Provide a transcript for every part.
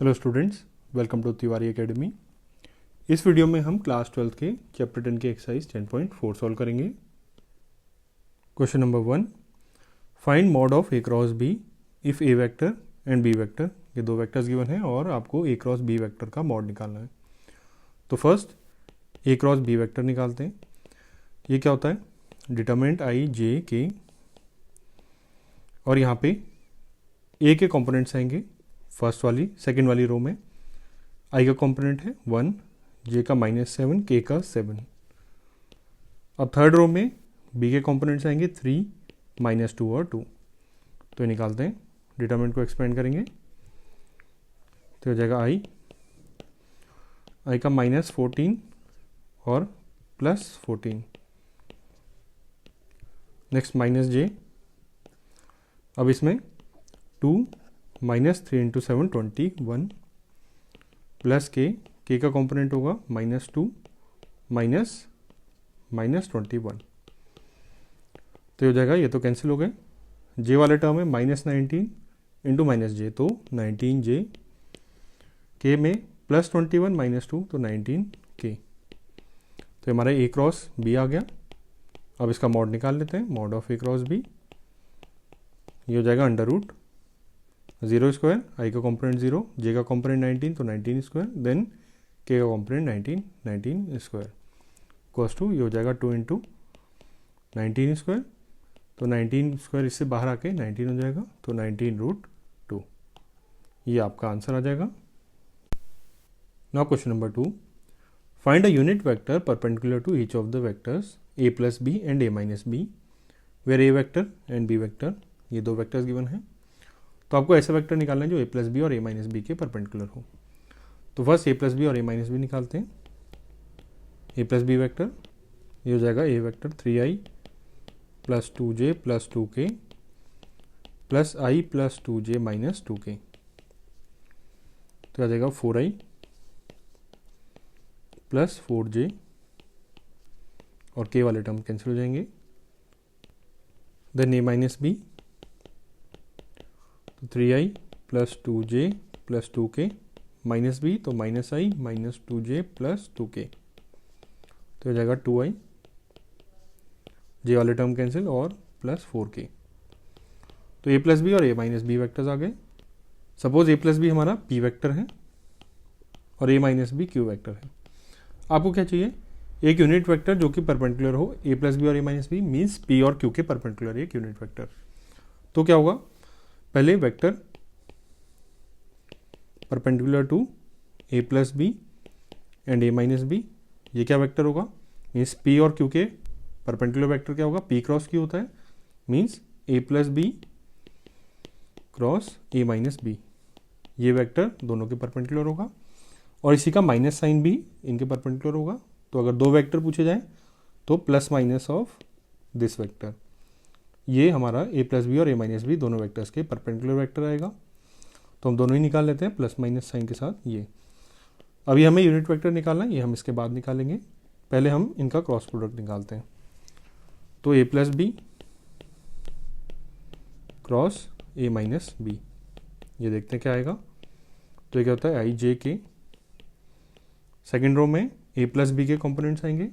Hello students, welcome to Tiwari academy. इस video में हम क्लास 12 के चैप्टर 10 के एक्सरसाइज 10.4 सॉल्व करेंगे। Question number 1, find mod of A cross B if A vector and B vector. ये दो वेक्टर्स गिवन हैं और आपको ए क्रॉस बी वेक्टर का मॉड निकालना है। तो first A cross B vector निकालते हैं। ये क्या होता है? डिटरमिनेंट आई जे के, और यहाँ पे ए के कॉम्पोनेंट्स आएंगे फर्स्ट वाली सेकंड वाली रो में। आई का कंपोनेंट है 1, जे का -7, के का 7। अब थर्ड रो में बी के कंपोनेंट्स आएंगे 3, -2 और 2। तो ये निकालते हैं, डिटरमिनेंट को एक्सपेंड करेंगे तो हो जाएगा आई का -14 और +14। नेक्स्ट -j, अब इसमें 2 -3 × 7 21 प्लस के का कंपोनेंट होगा -2 -21। तो हो जाएगा, ये तो कैंसिल हो गए। जे वाले टर्म में -19 × -j तो 19j, के में +21 -2 तो 19k। तो हमारा ए क्रॉस बी आ गया। अब इसका मॉड निकाल लेते हैं, mod of A cross B. ये हो जाएगा √0², आई का कॉम्पोनेंट 0, जे का कॉम्पोनेंट 19 तो 19², देन के का कॉम्पोनेंट 19² कोस टू, ये हो जाएगा 2 × 19²। तो 19² इससे बाहर आके 19 हो जाएगा, तो 19√2। ये आपका आंसर आ जाएगा। Now question number 2, find a unit vector perpendicular to each of the vectors a + b and a - b, where a vector and b vector. ये दो वेक्टर्स गिवन है, तो आपको ऐसा वेक्टर निकालना है जो a + b और a - b के परपेंडिकुलर हो। तो फर्स्ट a + b और a - b निकालते हैं। a + b वेक्टर, ये हो जाएगा a vector 3i + 2j + 2k + i + 2j - 2k। तो आ जाएगा 4i + 4j, और k वाले टर्म कैंसिल हो जाएंगे। Then a - b, 3i + 2j + 2k -b तो -i - 2j + 2k। तो हो जाएगा 2i, j वाले टर्म कैंसिल और +4k। तो a + b और a - b वेक्टर्स आ गए। सपोज a + b हमारा p वेक्टर है और a - b q वेक्टर है। आपको क्या चाहिए? एक यूनिट वेक्टर जो कि परपेंडिकुलर हो a + b और a - b, मीन्स p और q के परपेंडिकुलर एक यूनिट वेक्टर। तो क्या होगा? पहले vector perpendicular to a + b and a - b, ये क्या वेक्टर होगा? मीन्स p और q के परपेंडिकुलर वेक्टर क्या होगा? p × q होता है, means a + b cross a - b। ये वेक्टर दोनों के परपेंडिकुलर होगा, और इसी का माइनस साइन भी इनके परपेंडिकुलर होगा। तो अगर दो वेक्टर पूछे जाएं तो ± ऑफ दिस वेक्टर, ये हमारा a + b और a - b दोनों वेक्टर्स के परपेंडिकुलर वेक्टर आएगा। तो हम दोनों ही निकाल लेते हैं ± साइन के साथ। ये अभी हमें यूनिट वेक्टर निकालना है, ये हम इसके बाद निकालेंगे। पहले हम इनका क्रॉस प्रोडक्ट निकालते हैं। तो a + b cross a - b, ये देखते हैं क्या आएगा। तो ये क्या होता है? i j k। Second row में a + b के कंपोनेंट्स आएंगे,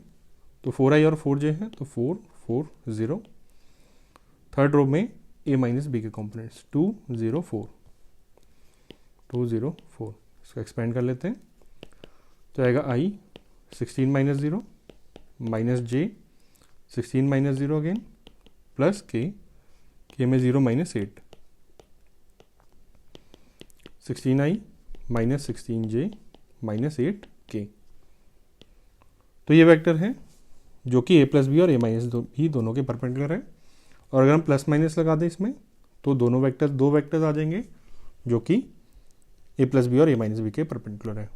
तो 4i और 4j है, तो 4 4 0। थर्ड रो में a - b के कंपोनेंट्स 2 0 4 2 0 4। इसको एक्सपेंड कर लेते हैं, तो आएगा i 16 - 0 -j 16 - 0 again plus k में 0 - 8, 16i - 16j - 8k। तो ये वेक्टर है जो कि a + b और a - b दोनों के परपेंडिकुलर है। और अगर हम ± लगा दें इसमें, तो दो वेक्टर्स आ जाएंगे जो कि a + b और a - b के परपेंडिकुलर है।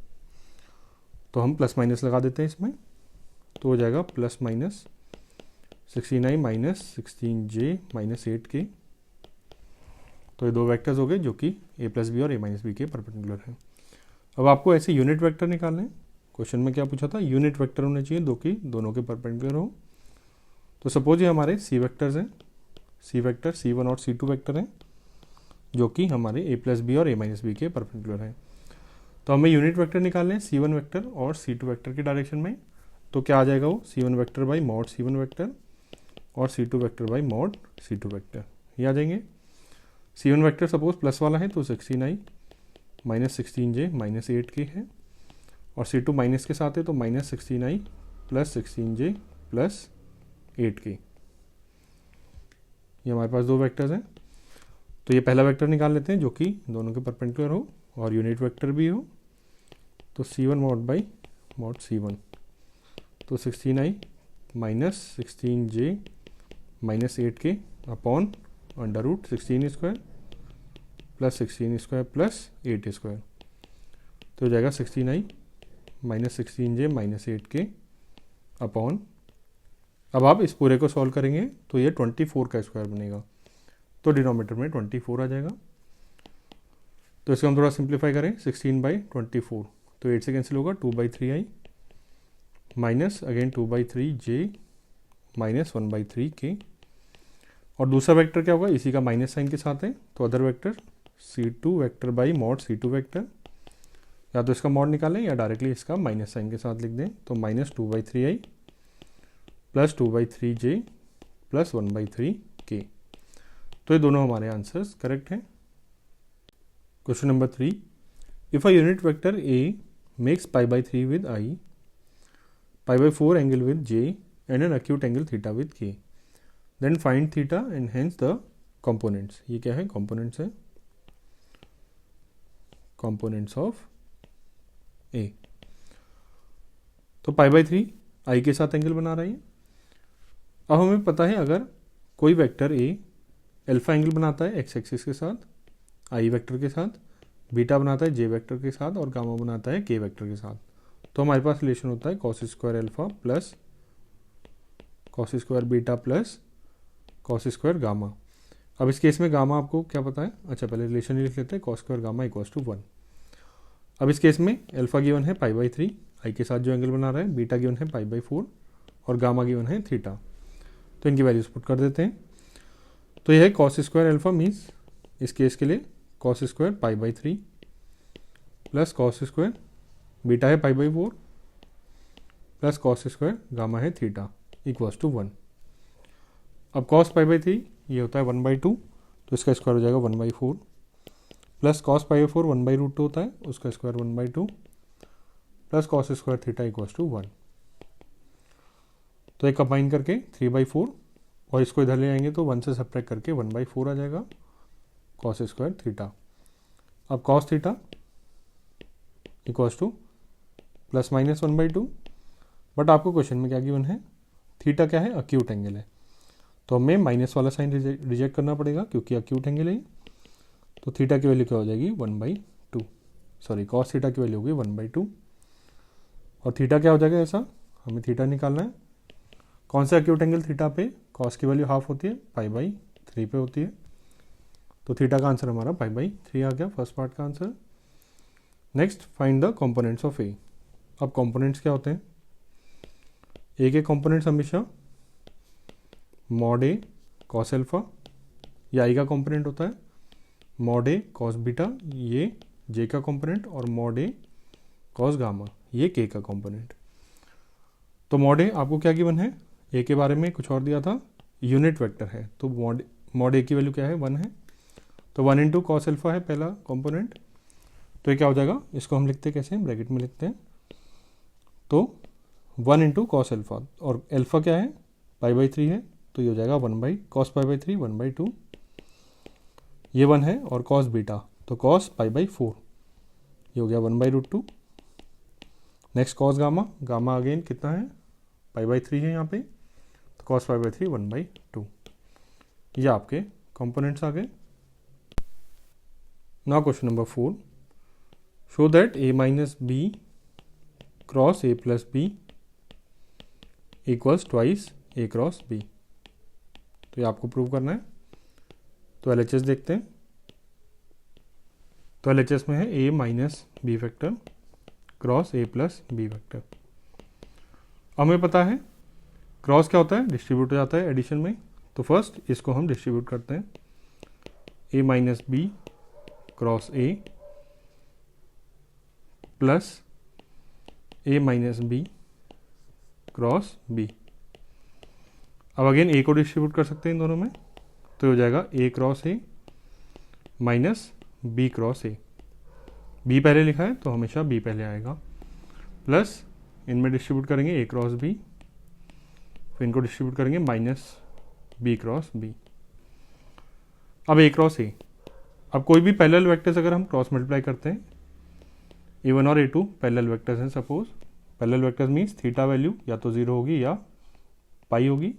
तो हम ± लगा देते हैं इसमें, तो हो जाएगा ± 16i - 16j - 8k। तो ये दो वेक्टर्स हो गए जो कि a + b और a - b के परपेंडिकुलर है। अब आपको ऐसे यूनिट वेक्टर निकालने हैं। क्वेश्चन में क्या पूछा था? यूनिट वेक्टर होने चाहिए जो कि दोनों के परपेंडिकुलर हो। तो सपोज ये हमारे सी वेक्टर्स हैं, सी वेक्टर C1 और C2 वेक्टर हैं, जो कि हमारे a + b और a - b के परपेंडिकुलर हैं। तो हमें यूनिट वेक्टर निकालने हैं C1 वेक्टर और C2 वेक्टर के डायरेक्शन में। तो क्या आ जाएगा वो C1 vector by mod C1 vector और C2 vector by mod C2 vector, ये आ जाएंगे। C1 वेक्टर सपोज प्लस वाला है तो 16i minus 16j minus 8k है, और C2 माइनस के साथ है तो minus 16i plus 16j plus 8k। ये हमारे पास दो वेक्टर्स हैं। तो ये पहला वेक्टर निकाल लेते हैं जो कि दोनों के परपेंडिकुलर हो और यूनिट वेक्टर भी हो। तो C1 mod by mod C1, तो 16i minus 16j minus 8k upon under root 16 square plus 16 square plus 8 square, तो हो जाएगा 16i minus 16j minus 8k upon, अब आप इस पूरे को सॉल्व करेंगे तो ये 24 का स्क्वायर बनेगा, तो डिनोमिनेटर में 24 आ जाएगा। तो इसको हम थोड़ा सिंप्लीफाई करें, 16/24 तो 8 से कैंसिल होगा, 2/3i minus again 2/3j minus 1/3k। और दूसरा वेक्टर क्या होगा, इसी का माइनस साइन के साथ है, तो other vector C2 vector by mod C2 vector, या तो इसका मॉड निकालें या डायरेक्टली इसका माइनस साइन के साथ लिख दें। तो minus 2/3i plus 2/3j plus 1/3k। तो ये दोनों हमारे आंसर्स करेक्ट हैं। Question number 3, if a unit vector A makes π/3 with I, π/4 angle with J and an acute angle theta with K, then find theta and hence the components. ये क्या है, components है, components of A। तो π/3 I के साथ angle बना रही है। अब हमें पता है अगर कोई वेक्टर A अल्फा एंगल बनाता है एक्स एक्सिस के साथ I वेक्टर के साथ, बीटा बनाता है J वेक्टर के साथ और गामा बनाता है K वेक्टर के साथ, तो हमारे पास रिलेशन होता है cos square alpha plus cos square beta plus cos square gamma. अब इस केस में गामा आपको क्या पता है, अच्छा पहले रिलेशन लिख लेते हैं, cos square gamma equals to 1। अब इस केस में अल्फा गिवन है π/3 I के साथ जो एंगल बना रहा है, बीटा गिवन है π/4 और गामा गिवन है थीटा, तो इनकी वैल्यूज पुट कर देते हैं। तो यह है कॉस स्क्वायर अल्फा मीन्स इस केस के लिए cos square π/3 plus cos square beta है π/4 प्लस कॉस स्क्वायर गामा है थीटा इक्वल्स टू 1। अब कॉस π/3 ये होता है 1/2, तो इसका स्क्वायर हो जाएगा 1/4 प्लस कॉस π/4 1/√2 होता है, उसका square 1/2 plus cos square theta equals to 1। तो एक कंबाइन करके 3/4 और इसको इधर ले आएंगे तो 1 से सब्ट्रैक्ट करके 1/4 आ जाएगा कॉस स्क्वायर थीटा। अब cos theta equals two plus minus 1/2, but आपको क्वेश्चन में क्या गिवन है, थीटा क्या है, अक्यूट एंगल है, तो हमें माइनस वाला साइन रिजेक्ट करना पड़ेगा क्योंकि अक्यूट एंगल है। तो थीटा की वैल्यू क्या हो जाएगी 1/2, सॉरी कॉस थीटा की वैल्यू होगी 1/2 और थीटा क्या हो जाएगा, ऐसा हमें थीटा निकालना है। कौन सा अक्यूट एंगल थीटा पे कॉस की वैल्यू हाफ होती है, π/3 पे होती है, तो थीटा का आंसर हमारा π/3 आ गया, फर्स्ट पार्ट का answer. Next find the components of A. अब कंपोनेंट्स क्या होते हैं, ए के कंपोनेंट्स हमेशा मॉड ए कॉस अल्फा, ये आई का कंपोनेंट होता है, मॉड ए कॉस बीटा ये जे का कंपोनेंट, और मॉड ए कॉस गामा ये के का कंपोनेंट। तो मॉड ए आपको क्या गिवन है, ए के बारे में कुछ और दिया था, यूनिट वेक्टर है, तो मॉड ए की वैल्यू क्या है 1 है, तो 1 इंटू कॉस अल्फा है पहला कंपोनेंट, तो ये क्या हो जाएगा, इसको हम लिखते हैं कैसे, ब्रैकेट में लिखते हैं, तो 1 इंटू कॉस अल्फा, और अल्फा क्या है π/3 है, तो ये हो जाएगा 1 कॉस π/3 1/2, ये 1 है, और कॉस बीटा तो कॉस π/4 ये हो गया 1/√2। Next cos gamma, gamma again कितना है π/3 है यहाँ पे, तो कॉस π/3 1/2। ये आपके कंपोनेंट्स आ गए। Now question number 4, show that a minus B cross a plus b equals twice a cross b, तो ये आपको प्रूव करना है। तो LHS देखते हैं, तो LHS में है a minus b vector cross a plus b vector. हमें पता है क्रॉस क्या होता है, डिस्ट्रीब्यूट हो जाता है एडिशन में, तो फर्स्ट इसको हम डिस्ट्रीब्यूट करते हैं, a minus B cross a plus a minus B cross b. अब अगेन ए को डिस्ट्रीब्यूट कर सकते हैं इन दोनों में, तो हो जाएगा A cross A minus B cross A. B पहले लिखा है तो हमेशा बी पहले आएगा, प्लस इनमें डिस्ट्रीब्यूट करेंगे ए क्रॉस बी, फिर इनको डिस्ट्रीब्यूट करेंगे माइनस बी क्रॉस बी। अब ए क्रॉस ए, अब कोई भी पैरेलल वेक्टर्स अगर हम क्रॉस मल्टीप्लाई करते हैं, A1 और A2 पैरेलल वेक्टर्स हैं suppose. Parallel vectors means theta value या तो 0 होगी या पाई होगी।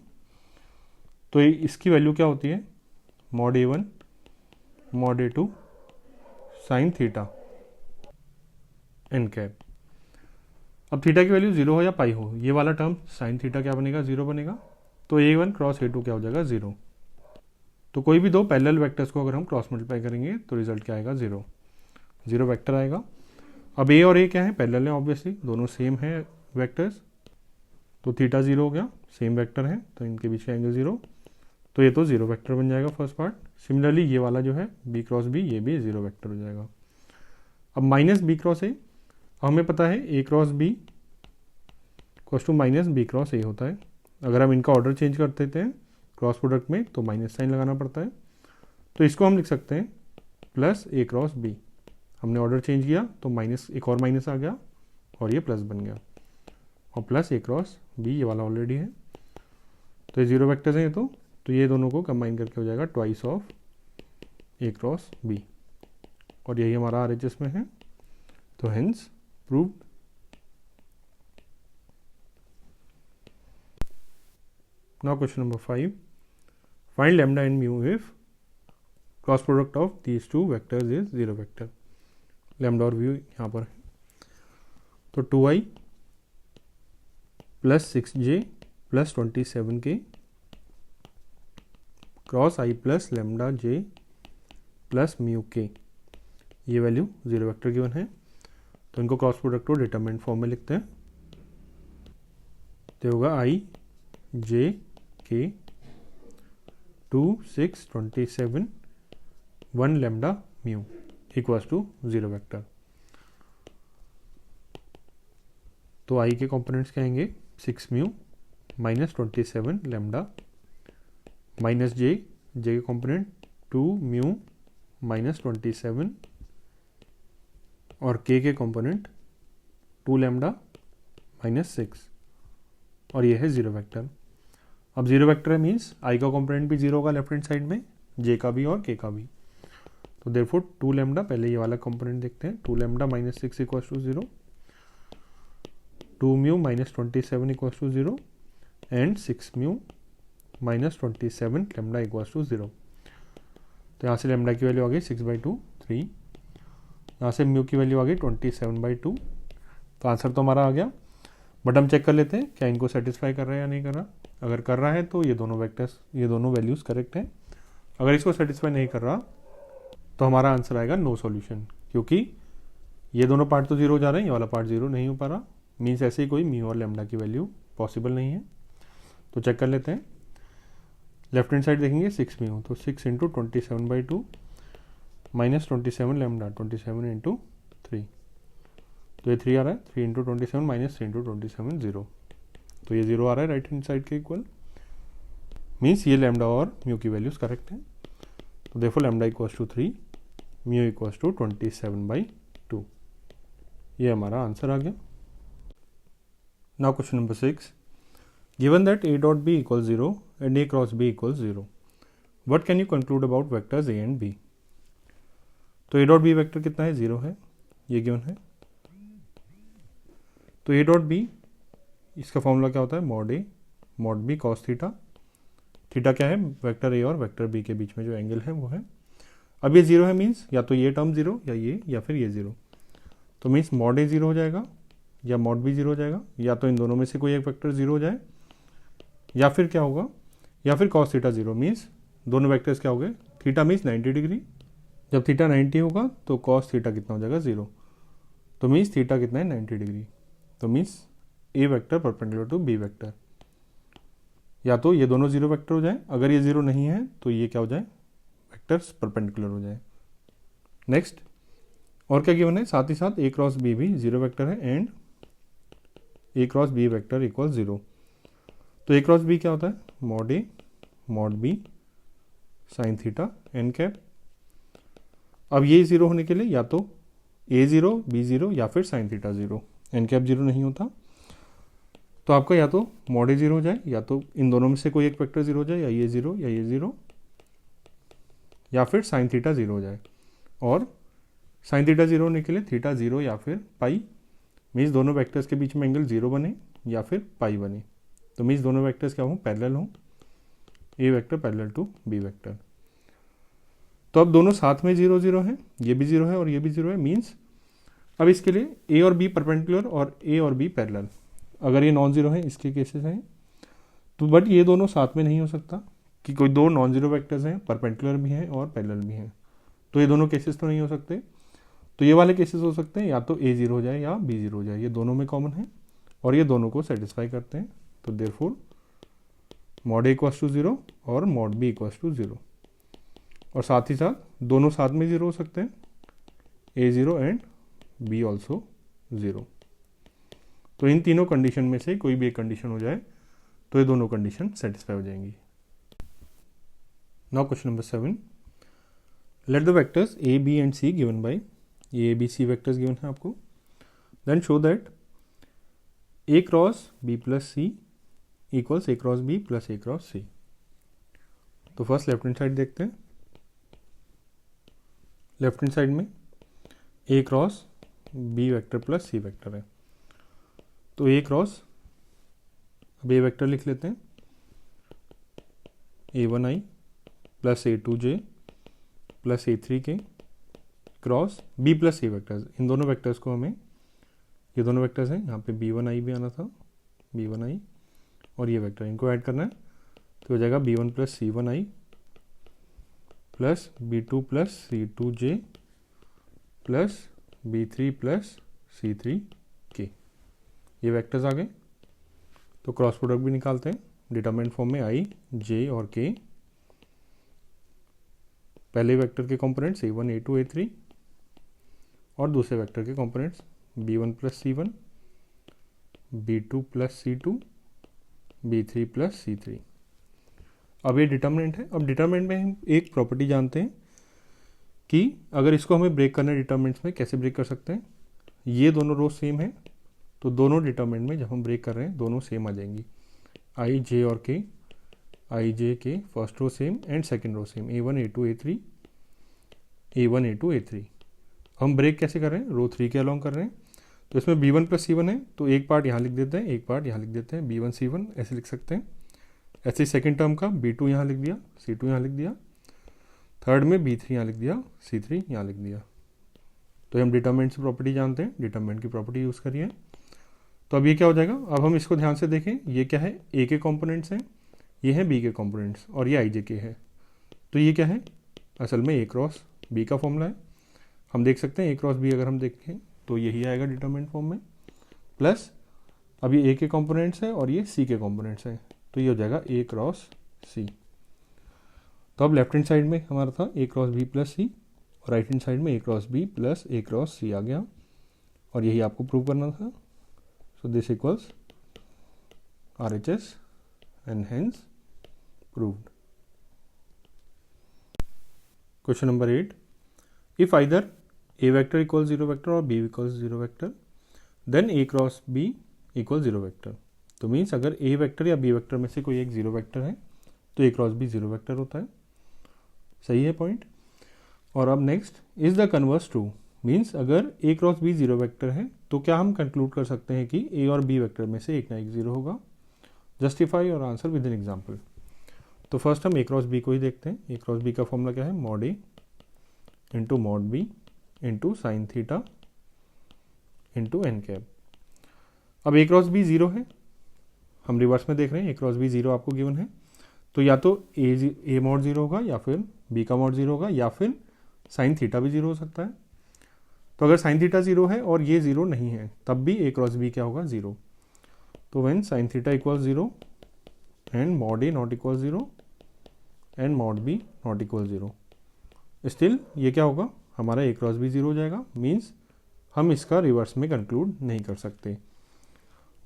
तो इसकी वैल्यू क्या होती है, mod A1 mod A2 sine theta N cap. अब थीटा की वैल्यू 0 हो या पाई हो, ये वाला टर्म साइन थीटा क्या बनेगा, 0 बनेगा। तो A1 क्रॉस A2 क्या हो जाएगा, 0। तो कोई भी दो पैरेलल वेक्टर्स को अगर हम क्रॉस मल्टीप्लाई करेंगे तो रिजल्ट क्या आएगा, 0 0 वेक्टर आएगा। अब ए और ए क्या है, पैरेलल है ऑब्वियसली, दोनों सेम है वेक्टर्स, तो थीटा 0 हो गया, सेम वेक्टर है तो इनके बीच का एंगल 0, तो ये तो 0 वेक्टर बन जाएगा फर्स्ट पार्ट। सिमिलरली ये वाला जो है बी क्रॉस बी, ये भी 0 वेक्टर हो जाएगा। अब माइनस बी क्रॉस ए, हमें पता है A cross B equals to minus B cross A होता है। अगर हम इनका ऑर्डर चेंज कर देते हैं क्रॉस प्रोडक्ट में तो माइनस साइन लगाना पड़ता है, तो इसको हम लिख सकते हैं प्लस ए क्रॉस बी। हमने ऑर्डर चेंज किया तो माइनस, एक और माइनस आ गया और ये प्लस बन गया, और प्लस ए क्रॉस बी ये वाला ऑलरेडी है, तो ये 0 वेक्टर्स हैं तो ये दोनों को कंबाइन करके हो जाएगा twice of A cross b, और यही हमारा आरएचएस में है, तो hence proved. Now question number 5, find lambda and mu if cross product of these two vectors is 0 vector. Lambda और म्यू यहाँ पर है, तो 2i plus 6j plus 27k cross i plus lambda j plus mu k, ये value 0 vector given है, तो इनको cross product को डिटरमिनेंट फॉर्म में लिखते हैं। तो होगा i j k 2 6 27 1 lambda mu equals to 0 vector. तो i के कंपोनेंट्स क्या आएंगे, 6 mu minus 27 lambda minus j के कंपोनेंट 2 म्यू माइनस 27 और k के कंपोनेंट 2 लैम्डा माइनस 6, और ये है 0 वेक्टर। अब 0 वेक्टर है मीन्स i का कंपोनेंट भी 0 होगा लेफ्ट हैंड साइड में, j का भी और k का भी, तो देयरफॉर 2 लैम्डा, पहले ये वाला कंपोनेंट देखते हैं, 2 lambda minus 6 equals to 0, 2 mu minus 27 equals to 0 and 6 mu minus 27 lambda equals to 0। तो यहाँ से लैम्डा की वैल्यू आ गई 6/2 3, यहाँ से म्यू की वैल्यू आ गई 27/2, तो आंसर तो हमारा आ गया। बट हम चेक कर लेते हैं क्या इनको सेटिस्फाई कर रहा है या नहीं कर रहा। अगर कर रहा है तो ये दोनों वेक्टर्स, ये दोनों वैल्यूज़ करेक्ट हैं। अगर इसको सेटिस्फाई नहीं कर रहा तो हमारा आंसर आएगा नो सॉल्यूशन, क्योंकि ये दोनों पार्ट तो 0 हो जा रहे हैं, ये वाला पार्ट 0 नहीं हो पा रहा, मीन्स ऐसे ही कोई म्यू और लैम्डा की वैल्यू पॉसिबल नहीं है। तो चेक कर लेते हैं, लेफ्ट हैंड साइड देखेंगे 6 म्यू, तो 6 इंटू 27/2 माइनस 27 लैम्डा 27 इंटू 3, तो ये 3 आ रहा है, 3 इंटू 27 माइनस 3 इंटू 27 0, तो ये 0 आ रहा है राइट हैंड साइड के इक्वल, मीन्स ये लैम्डा और म्यू की वैल्यूज करेक्ट हैं। तो देखो lambda equals to 3, mu equals to 27/2, ये हमारा आंसर आ गया। Now question number 6, given that a dot b equals 0 and a cross b equals 0, what can you conclude about vectors a and b। तो a dot b vector कितना है, 0 है, ये given है। तो a डॉट b, इसका formula क्या होता है, mod a mod b cos theta. Theta क्या है, वेक्टर a और वेक्टर b के बीच में जो एंगल है वो है। अब ये 0 है मीन्स या तो ये टर्म 0 या ये, या फिर ये 0, तो मीन्स मॉड a 0 हो जाएगा या मॉड b 0 हो जाएगा, या तो इन दोनों में से कोई एक वेक्टर 0 हो जाए, या फिर क्या होगा, या फिर कॉस थीटा 0, मीन्स दोनों वेक्टर्स क्या हो गए, थीटा मीन्स 90 डिग्री, जब थीटा 90 होगा तो कॉस थीटा कितना हो जाएगा, 0, तो मीन्स थीटा कितना है, 90 डिग्री, तो means a vector perpendicular to B vector, या तो ये दोनों 0 वेक्टर हो जाए, अगर ये 0 नहीं है तो ये क्या हो जाए, वेक्टर्स परपेंडिकुलर हो जाए। नेक्स्ट, और क्या गिवन है, साथ ही साथ ए क्रॉस बी भी जीरो वेक्टर है and A cross B vector equal zero. तो ए क्रॉस बी क्या होता है, mod A mod B sine theta N cap. अब ये जीरो होने के लिए या तो ए जीरो बी जीरो या फिर sine theta zero, n cap zero नहीं होता। तो आपका या तो मॉड ए जीरो हो जाए, या तो इन दोनों में से कोई एक वेक्टर जीरो हो जाए, या ये जीरो या ये जीरो, या फिर साइन थीटा जीरो हो जाए। और साइन थीटा जीरो होने के लिए थीटा जीरो या फिर पाई, मीन्स दोनों वेक्टर्स के बीच में एंगल जीरो बने या फिर पाई बने। तो मीन्स दोनों वेक्टर्स क्या हों, पैरेलल हों, A vector parallel to B vector. तो अब दोनों साथ में जीरो जीरो है, ये भी जीरो है और ये भी जीरो है, मीन्स अब इसके लिए ए और बी परपेंडिकुलर और ए और बी पैरेलल। अगर ये नॉन जीरो है, इसके केसेस हैं, तो बट ये दोनों साथ में नहीं हो सकता कि कोई दो नॉन जीरो वेक्टर्स हैं, परपेंडिकुलर भी हैं और पैरेलल भी हैं, तो ये दोनों केसेस तो नहीं हो सकते। तो ये वाले केसेस हो सकते हैं, या तो ए जीरो हो जाए या बी जीरो हो जाए, ये दोनों में कॉमन है और ये दोनों को सेटिस्फाई करते हैं। तो therefore mod A equals to zero और mod B equals to zero. और साथ ही साथ दोनों साथ में जीरो हो सकते हैं, A zero and B also zero. तो इन तीनों कंडीशन में से कोई भी एक कंडीशन हो जाए तो ये दोनों कंडीशन सेटिस्फाई हो जाएंगी। Now question number 7, let the vectors A B and C given by, A B C vectors given है आपको, then show that A cross B plus C equals A cross B plus A cross C. तो first left hand side देखते हैं। Left hand side में ए cross B vector plus C vector है, तो A cross, अब ए vector लिख लेते हैं, a1i plus a2j plus a3k cross b plus c vectors. इन दोनों वेक्टर्स को हमें, ये दोनों वेक्टर्स हैं, यहाँ पे b1i भी आना था, b1i और ये वेक्टर, इनको ऐड करना है, तो हो जाएगा b1 plus c1i plus b2 plus c2j plus b3 plus c3k। ये वेक्टर्स आ गए। तो क्रॉस प्रोडक्ट भी निकालते हैं, डिटरमिनेंट फॉर्म में i, j और k। पहले वेक्टर के कंपोनेंट्स a1 a2 a3 और दूसरे वेक्टर के components b1 plus c1 b2 plus c2 b3 plus c3। अब ये डिटरमिनेंट है। अब डिटरमिनेंट में हम एक प्रॉपर्टी जानते हैं कि अगर इसको हमें ब्रेक करना है डिटरमिनेंट्स में, कैसे ब्रेक कर सकते हैं, ये दोनों रो सेम है तो दोनों डिटरमिनेंट में जब हम ब्रेक कर रहे हैं दोनों सेम आ जाएंगी, आई जे और के, i j k first row same and second row same, a1 a2 a3 a1 a2 a3। हम ब्रेक कैसे कर रहे हैं, रो 3 के अलॉन्ग कर रहे हैं, तो इसमें b1 प्लस c1 है, तो एक पार्ट यहाँ लिख देते हैं, एक पार्ट यहाँ लिख देते हैं, b1 c1 ऐसे लिख सकते हैं। ऐसे ही सेकेंड टर्म का b2 यहाँ लिख दिया, c2 यहाँ लिख दिया, थर्ड में b3 यहाँ लिख दिया, c3 यहाँ लिख दिया। तो हम डिटरमिनेंट से प्रॉपर्टी जानते हैं, डिटरमिनेंट की प्रॉपर्टी यूज़ करिए। तो अब ये क्या हो जाएगा, अब हम इसको ध्यान से देखें, ये क्या है, ए के कंपोनेंट्स हैं, ये हैं बी के कंपोनेंट्स और ये आई जे के है। तो ये क्या है, असल में ए क्रॉस बी का फॉर्मूला है। हम देख सकते हैं ए क्रॉस बी अगर हम देखें तो यही आएगा डिटरमिनेंट फॉर्म में, प्लस अब ये ए के कंपोनेंट्स है और ये सी के कंपोनेंट्स हैं, तो ये हो जाएगा ए क्रॉस सी। तो अब लेफ्ट हैंड साइड में हमारा था ए क्रॉस बी प्लस सी और राइट हैंड साइड में ए cross B plus A cross सी आ गया, और यही आपको प्रूव करना था। So this equals RHS and hence proved. Question number 8. If either A vector equals 0 vector or B equals 0 vector, then A cross B equals 0 vector. तो means अगर A vector या B vector में से कोई एक 0 vector है तो A cross B 0 vector होता है। सही है पॉइंट। और अब next, is the converse true, means अगर A क्रॉस B 0 वेक्टर है तो क्या हम कंक्लूड कर सकते हैं कि A और B वेक्टर में से एक ना एक 0 होगा। जस्टिफाई और आंसर विद एन एग्जाम्पल। तो फर्स्ट हम ए क्रॉस बी को ही देखते हैं। ए क्रॉस बी का फॉर्मूला क्या है, mod A into mod B into sine theta into N cap. अब ए क्रॉस बी 0 है, हम रिवर्स में देख रहे हैं, ए क्रॉस बी 0 आपको गिवन है, तो या तो ए मॉड 0 होगा या फिर बी का मॉड 0 होगा या फिर साइन थीटा भी 0 हो सकता है। तो अगर साइन थीटा 0 है और ये 0 नहीं है तब भी ए क्रॉस बी क्या होगा, 0। तो when sin theta equals 0 and mod A not equals 0 and mod B not equals 0, still ये क्या होगा, हमारा ए क्रॉस बी ज़ीरो हो जाएगा, मीन्स हम इसका रिवर्स में कंक्लूड नहीं कर सकते।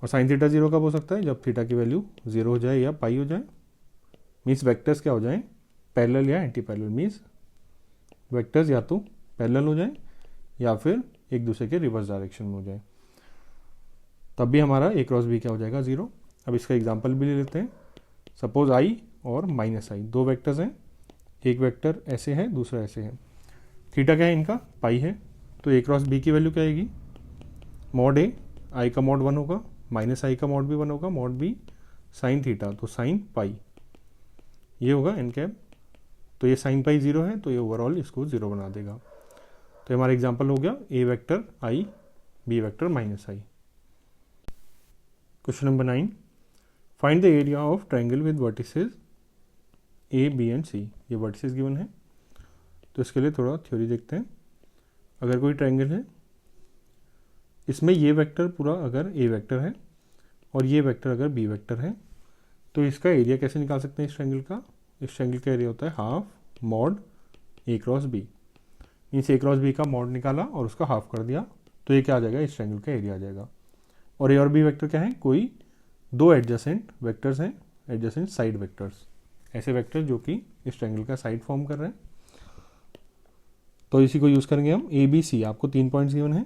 और साइन थीटा जीरो कब हो सकता है, जब थीटा की वैल्यू जीरो हो जाए या पाई हो जाए, मीन्स वेक्टर्स क्या हो जाए, पैरेलल या एंटी पैरेलल, मीन्स वेक्टर्स या तो पैरेलल हो जाए या फिर एक दूसरे के रिवर्स डायरेक्शन में हो जाए, तब भी हमारा ए क्रॉस बी क्या हो जाएगा, जीरो। अब इसका एग्जाम्पल भी ले लेते हैं। सपोज आई और माइनस आई दो वेक्टर्स हैं, एक वेक्टर ऐसे है दूसरा ऐसे है, थीटा क्या है इनका, पाई है, तो ए क्रॉस बी की वैल्यू क्या आएगी, मॉड ए, आई का मॉड 1 होगा, माइनस आई का मॉड भी 1 होगा, मॉड बी साइन थीटा, तो साइन पाई, ये होगा एन कैप। तो ये साइन पाई जीरो है, तो ये ओवरऑल इसको जीरो बना देगा। तो हमारा एग्जांपल हो गया A vector I, B vector minus I. Question number 9, find the area of triangle with vertices A B and C. ये वर्टिसेस गिवन है, तो इसके लिए थोड़ा थ्योरी देखते हैं। अगर कोई ट्राइंगल है, इसमें ये वेक्टर पूरा अगर ए वेक्टर है और ये वेक्टर अगर बी वेक्टर है, तो इसका एरिया कैसे निकाल सकते हैं इस ट्राइंगल का। इस ट्राइंगल का एरिया होता है हाफ मॉड ए क्रॉस बी, मीन्स ए क्रॉस बी का मॉड निकाला और उसका हाफ कर दिया, तो ये क्या आ जाएगा, इस ट्राइंगल का एरिया आ जाएगा। और ए और बी वेक्टर क्या है, कोई दो एडजेसेंट वेक्टर्स हैं, एडजेसेंट साइड वेक्टर्स, ऐसे वेक्टर जो कि इस ट्राइंगल का साइड फॉर्म कर रहे हैं। तो इसी को यूज करेंगे हम। ए बी सी, आपको 3 पॉइंट्स गिवन है,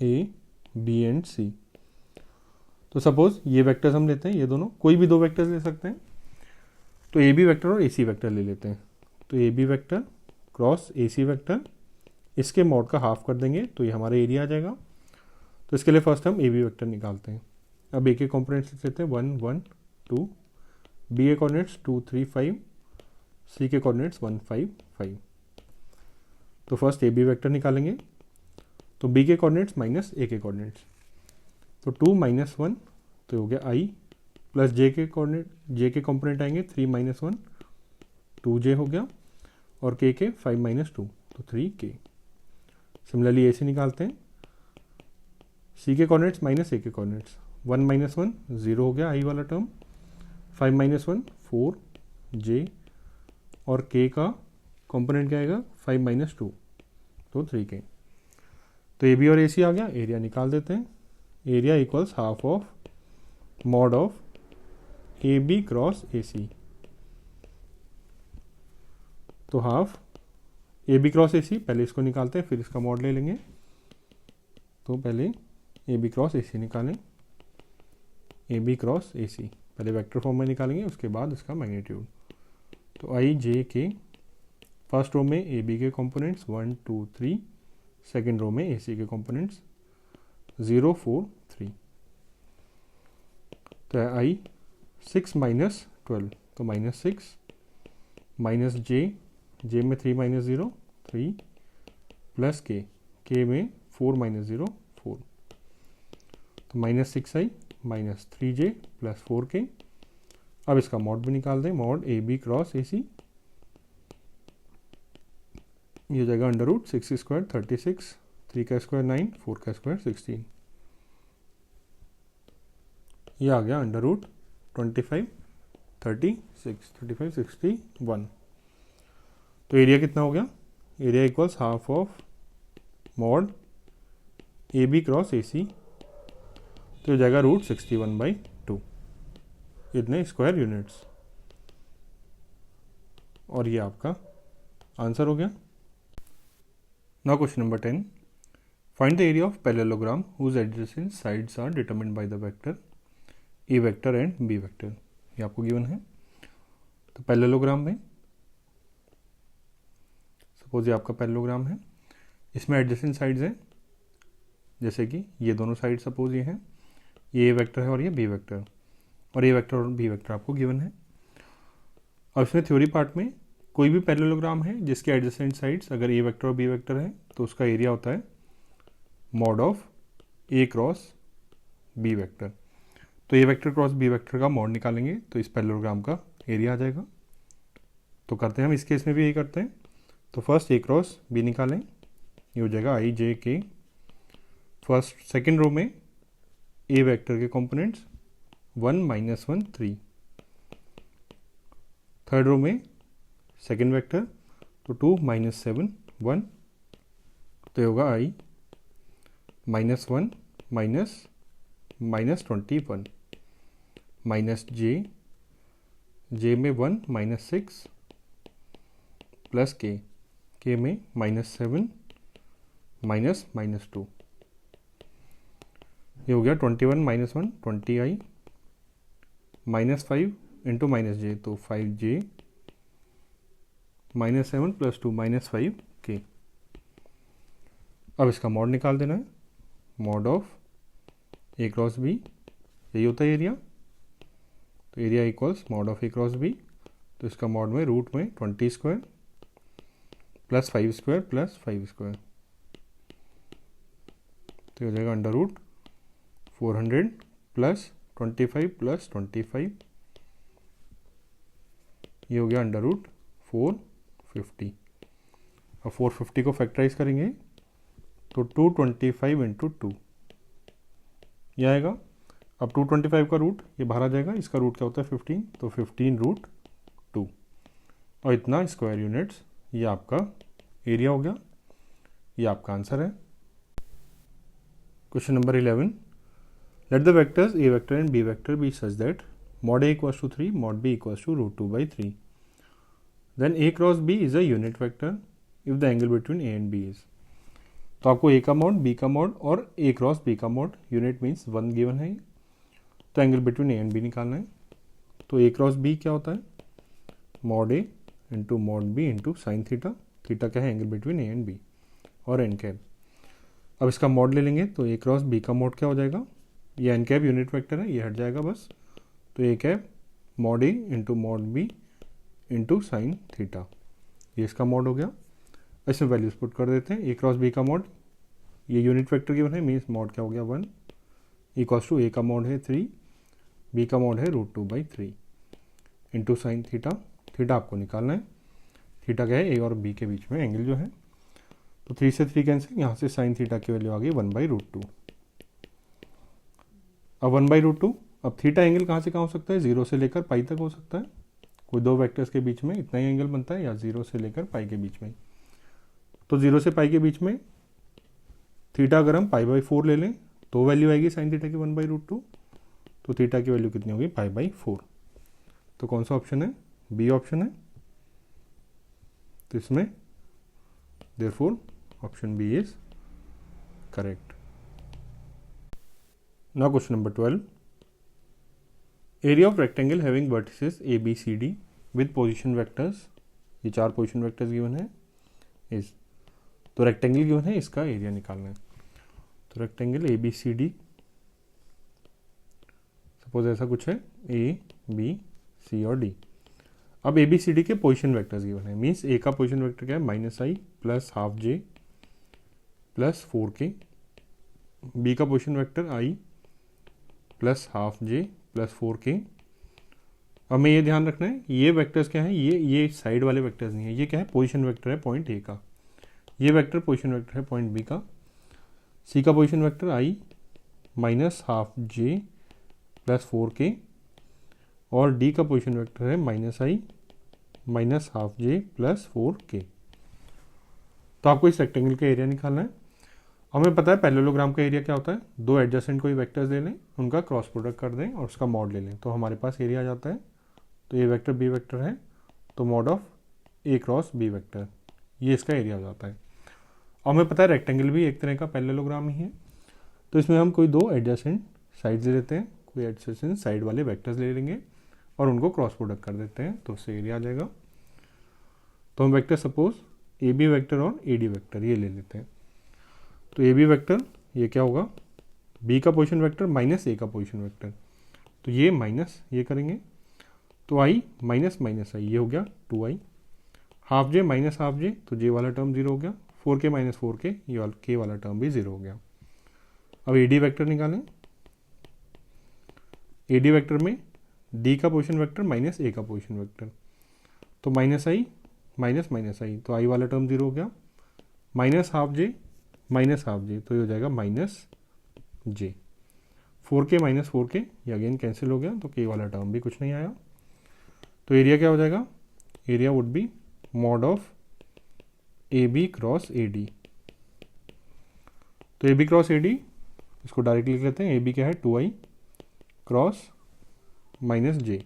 ए बी एंड सी। तो सपोज ये वेक्टर्स हम लेते हैं, ये दोनों कोई भी दो वेक्टर्स ले सकते हैं, तो ए बी वेक्टर और ए सी वेक्टर ले लेते हैं। तो ए बी वेक्टर क्रॉस ए सी वेक्टर, इसके मॉड का हाफ कर देंगे तो ये हमारा एरिया आ जाएगा। तो इसके लिए फर्स्ट हम ए बी वेक्टर निकालते हैं। अब ए के कॉम्पोनेंट्स लिख लेते हैं 1 1 2, बी के कोऑर्डिनेट्स 2 3 5, सी के कोऑर्डिनेट्स 1 5 5। तो फर्स्ट ए बी वेक्टर निकालेंगे, तो बी के कोऑर्डिनेट्स माइनस ए के कोऑर्डिनेट्स, तो 2 माइनस 1, तो हो गया आई, प्लस जे के कोऑर्डिनेट, जे के कॉम्पोनेंट आएंगे 3 माइनस 1 2 जे हो गया, और के 5 माइनस 2, तो 3 के। सिमिलरली ए से निकालते हैं, सी के कोऑर्डिनेट्स माइनस ए के कोऑर्डिनेट्स, 1 माइनस 1 0 हो गया आई वाला टर्म, 5 माइनस 1 4 जे, और के का कॉम्पोनेंट क्या आएगा 5 माइनस 2, तो 3 के। तो ए बी और ए सी आ गया, एरिया निकाल देते हैं। Area equals half of mod of A B cross A C, तो half A B cross A C, पहले इसको निकालते हैं फिर इसका मॉड ले लेंगे। तो पहले ए बी क्रॉस ए सी निकालें, ए बी क्रॉस ए सी पहले वेक्टर फॉर्म में निकालेंगे, उसके बाद इसका मैग्नीट्यूड। तो आई जे के, फर्स्ट रो में ए बी के कॉम्पोनेंट्स 1 2 3, सेकेंड रो में ए सी के कॉम्पोनेंट्स 0 4 3। तो आई 6 माइनस 12, तो माइनस 6, माइनस जे, जे में 3 माइनस 0 3, प्लस के में 4 माइनस 0 4, तो minus 6 I minus 3 J plus 4 K. अब इसका मॉड भी निकाल दें, mod A B cross A C, ये हो जाएगा अंडर रूट 6 स्क्वायर 36, 3 का स्क्वायर 9, 4 का स्क्वायर 16, ये आ गया अंडर रूट 25 36 35 61। तो एरिया कितना हो गया, area equals half of mod A B cross A C, तो हो जाएगा रूट 61/2, इतने स्क्वायर यूनिट्स। और ये आपका आंसर हो गया। Now question number 10, find the area of parallelogram whose adjacent sides are determined by the vector a vector and B vector. ये आपको गिवन है। तो पैरेललोग्राम में सपोज ये आपका पैरेललोग्राम है, इसमें एडजेसेंट साइड्स हैं, जैसे कि ये दोनों साइड सपोज ये हैं, ये ए वेक्टर है और ये बी वेक्टर, और ए वेक्टर और बी वेक्टर आपको गिवन है। और इसमें थ्योरी पार्ट में कोई भी पैरेललोग्राम है जिसके एडजेसेंट साइड्स अगर ए वेक्टर और बी वेक्टर है, तो उसका एरिया होता है mod of A cross B vector. तो a vector cross B vector का मॉड निकालेंगे तो इस पैरेललोग्राम का एरिया आ जाएगा। तो करते हैं हम, इस केस में भी यही करते हैं। तो फर्स्ट ए क्रॉस बी निकालें, ये हो जाएगा आई j k, first second row में ए वेक्टर के कंपोनेंट्स 1 -1 3, थर्ड रो में सेकेंड वेक्टर, तो 2 माइनस 7 1, तो ये होगा आई माइनस 1 माइनस -21 माइनस जे में 1 माइनस 6 प्लस के में -7 -2, ये हो गया 21 माइनस 1 20 आई -5 इंटू माइनस जे, तो 5J -7 + 2 -5 के। अब इसका मॉड निकाल देना है, mod of A cross B, यही होता है एरिया, तो area equals mod of A cross B, तो इसका मॉड में रूट में 20 square plus 5 square plus 5 square, तो हो जाएगा अंडर रूट 400 प्लस 25 प्लस 25, ये हो गया अंडर रूट 450। अब 450 को फैक्टराइज करेंगे तो 225 इंटू 2 ये आएगा। अब 225 का रूट ये बाहर आ जाएगा, इसका रूट क्या होता है 15, तो 15 रूट 2 और इतना स्क्वायर यूनिट्स, ये आपका एरिया हो गया, ये आपका आंसर है। Question number 11, let the vectors a vector and B vector be such that mod A equals to 3, mod B equals to √2/3. Then A cross B is a unit vector if the angle between A and B is. तो आपको A का mod, B का mod और A cross B का mod, unit means 1 given है, तो angle between A and B निकालना है। तो A क्रॉस B क्या होता है, mod A into mod B into sine theta, theta क्या है angle between A and B और एन कैप। अब इसका मॉड ले लेंगे तो A क्रॉस B का मॉड क्या हो जाएगा, ये एन कैप यूनिट वेक्टर है, ये हट जाएगा बस, तो A cap mod A into mod B into sine theta, ये इसका मॉड हो गया। इसमें वैल्यूज पुट कर देते हैं। A क्रॉस B का मॉड, ये यूनिट वेक्टर गिवन है, मीन्स मॉड क्या हो गया 1 इक्वल्स टू A का मॉड है 3, B का मॉड है √2/3 इंटू साइन थीटा, थीटा आपको निकालना है, थीटा क्या है A और B के बीच में एंगल जो है, तो 3 से 3 कैंसिल, यहाँ से साइन थीटा की वैल्यू आ गई 1/√2। अब 1/√2, अब थीटा एंगल कहाँ से कहाँ हो सकता है, 0 से लेकर पाई तक हो सकता है, कोई दो वेक्टर्स के बीच में इतना ही एंगल बनता है, या 0 से लेकर पाई के बीच में। तो 0 से पाई के बीच में थीटा अगर हम π/4 ले लें तो वैल्यू आएगी साइन थीटा की 1/√2, तो थीटा की वैल्यू कितनी होगी π/4। तो कौन सा ऑप्शन है, बी ऑप्शन है, तो इसमें therefore option b is correct. Now question number 12, area of rectangle having vertices ABCD with position vectors, ये 4 पोजीशन वेक्टर्स गिवन है इस, तो रेक्टेंगल गिवन है, इसका एरिया निकालना है। तो रेक्टेंगल ABCD, सपोज ऐसा कुछ है A B C और D। अब ABCD के पोजीशन वेक्टर्स गिवन है, मीन्स A का पोजीशन वेक्टर क्या है -i plus ½ J plus 4k, B का position vector I plus ½ J plus 4k। अब हमें ये ध्यान रखना है, ये वेक्टर्स क्या है, ये साइड वाले वेक्टर्स नहीं है, ये क्या है पोजीशन वेक्टर है पॉइंट A का, ये वेक्टर पोजीशन वेक्टर है पॉइंट B का। C का position vector I -½ J plus 4k और D का पोजीशन वेक्टर है -i -½ J प्लस 4k। तो आपको इस रेक्टेंगल का एरिया निकालना है। हमें पता है पैरेललोग्राम का एरिया क्या होता है, दो एडजेसेंट कोई वेक्टर्स ले लें, उनका क्रॉस प्रोडक्ट कर दें और उसका मॉड ले लें, तो हमारे पास एरिया आ जाता है। तो ये वेक्टर बी वेक्टर है, तो mod of A cross B vector, ये इसका एरिया हो जाता है। और हमें पता है रेक्टेंगल भी एक तरह का पैरेललोग्राम ही है, तो इसमें हम कोई दो एडजेसेंट साइड्स ले लेते हैं, कोई एडजेसेंट साइड वाले वेक्टर्स ले लेंगे और उनको क्रॉस प्रोडक्ट कर देते हैं, तो उससे एरिया आ जाएगा। तो हम वेक्टर सपोज AB वेक्टर और AD वेक्टर ये ले लेते हैं। तो AB वेक्टर ये क्या होगा, B का पोजीशन वेक्टर माइनस A का पोजीशन वेक्टर, तो ये माइनस ये करेंगे, तो I माइनस माइनस I ये हो गया 2i, ½ J माइनस ½ J, तो J वाला टर्म 0 हो गया, 4k माइनस 4k, ये K वाला टर्म भी 0 हो गया। अब AD वेक्टर निकालें, AD वेक्टर में D का पोजीशन वेक्टर माइनस A का पोजीशन वेक्टर, तो -i माइनस माइनस I, तो I वाला टर्म 0 हो गया, -½ J माइनस ½ J, तो ये हो जाएगा -J, 4k माइनस 4k ये अगेन कैंसिल हो गया, तो K वाला टर्म भी कुछ नहीं आया। तो एरिया क्या हो जाएगा, area would be mod of A B cross A D. तो ए बी क्रॉस ए डी इसको डायरेक्टली लिख लेते हैं। ए बी क्या है 2i क्रॉस माइनस जे।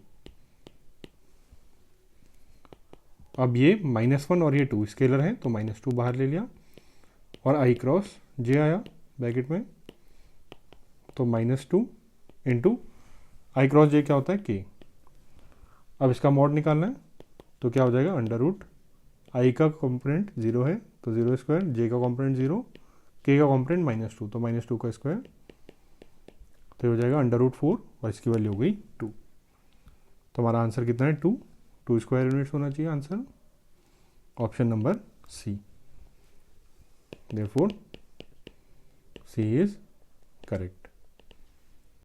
अब ये -1 और ये 2 स्केलर है तो -2 बाहर ले लिया और i क्रॉस जे आया ब्रैकेट में, तो -2 इंटू आई क्रॉस जे क्या होता है k। अब इसका मॉड निकालना है तो क्या हो जाएगा अंडर रूट आई का कॉम्पोनेंट 0 है तो 0 स्क्वायर, जे का कॉम्पोनेंट 0, के का कॉम्पोनेंट -2 तो -2 का स्क्वायर, तो हो जाएगा अंडर रूट 4 और इसकी वैल्यू हो गई 2। तो हमारा आंसर कितना है 2 स्क्वायर यूनिट्स होना चाहिए answer, option number c. Therefore c is correct.